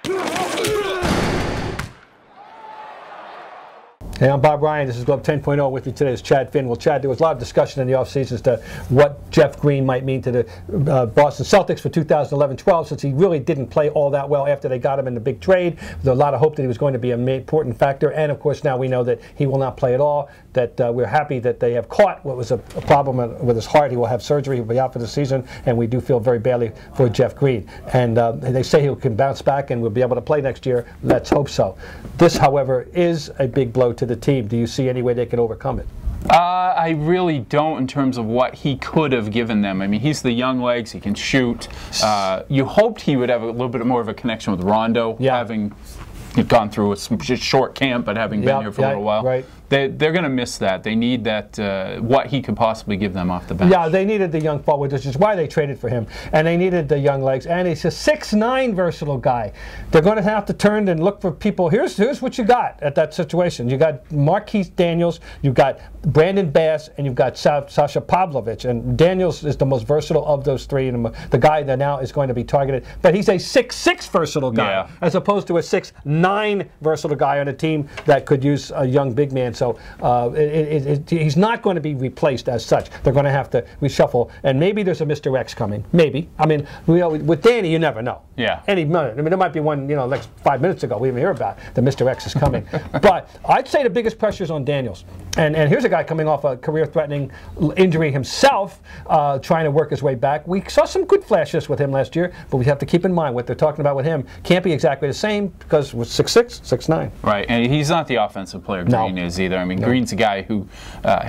Hey, I'm Bob Ryan. This is Globe 10.0. With me today is Chad Finn. Well, Chad, there was a lot of discussion in the offseason as to what Jeff Green might mean to the Boston Celtics for 2011-12, since he really didn't play all that well after they got him in the big trade. There's a lot of hope that he was going to be an important factor, and of course now we know that he will not play at all, that we're happy that they have caught what was a problem with his heart. He will have surgery. He'll be out for the season, and we do feel very badly for Jeff Green. And they say he can bounce back and will be able to play next year. Let's hope so. This, however, is a big blow to the team. Do you see any way they can overcome it? I really don't, in terms of what he could have given them. I mean, he's the young legs. He can shoot. You hoped he would have a little bit more of a connection with Rondo, having gone through a short camp, but having been here for a little while. Right. They're going to miss that. They need that, what he could possibly give them off the bench. Yeah, they needed the young forward, which is why they traded for him. And they needed the young legs. And he's a 6'9" versatile guy. They're going to have to turn and look for people. Here's what you got at that situation. You got Marquise Daniels, you've got Brandon Bass, and you've got Sasha Pavlovich. And Daniels is the most versatile of those three, and the guy that now is going to be targeted. But he's a 6'6" versatile guy, as opposed to a 6'9" versatile guy on a team that could use a young big man. So he's not going to be replaced as such. They're going to have to reshuffle, and maybe there's a Mr. X coming. Maybe. I mean, with Danny, you never know. Yeah. I mean, there might be one, like 5 minutes ago we didn't hear about the Mr. X is coming. But I'd say the biggest pressure is on Daniels. And here's a guy coming off a career-threatening injury himself, trying to work his way back. We saw some good flashes with him last year, but we have to keep in mind what they're talking about with him can't be exactly the same, because with 6'6", 6'9". Right, and he's not the offensive player Green is either. I mean, Green's a guy who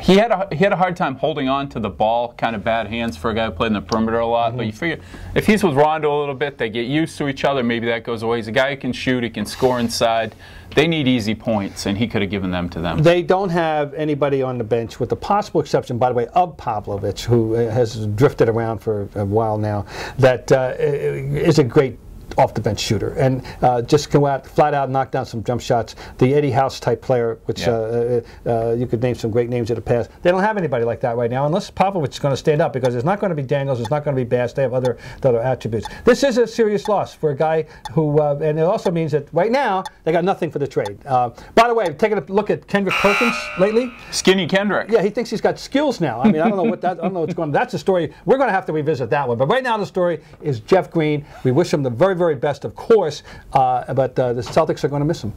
he had a hard time holding on to the ball, kind of bad hands for a guy who played in the perimeter a lot. But you figure if he's with Rondo a little bit, they get used to each other. Maybe that goes away. He's a guy who can shoot, he can score inside. They need easy points, and he could have given them to them. They don't have anybody on the bench, with the possible exception, by the way, of Pavlovich, who has drifted around for a while now, that is a great off-the-bench shooter, and just go out, flat out, knock down some jump shots. The Eddie House type player, which you could name some great names in the past. They don't have anybody like that right now, unless Pavlovich is going to stand up, because it's not going to be Daniels, it's not going to be Bass. They have other attributes. This is a serious loss for a guy who, and it also means that right now they got nothing for the trade. By the way, taking a look at Kendrick Perkins lately. Skinny Kendrick. Yeah, he thinks he's got skills now. I mean, I don't know what's going on. That's a story. We're going to have to revisit that one. But right now the story is Jeff Green. We wish him the very, very best, of course, but the Celtics are going to miss him.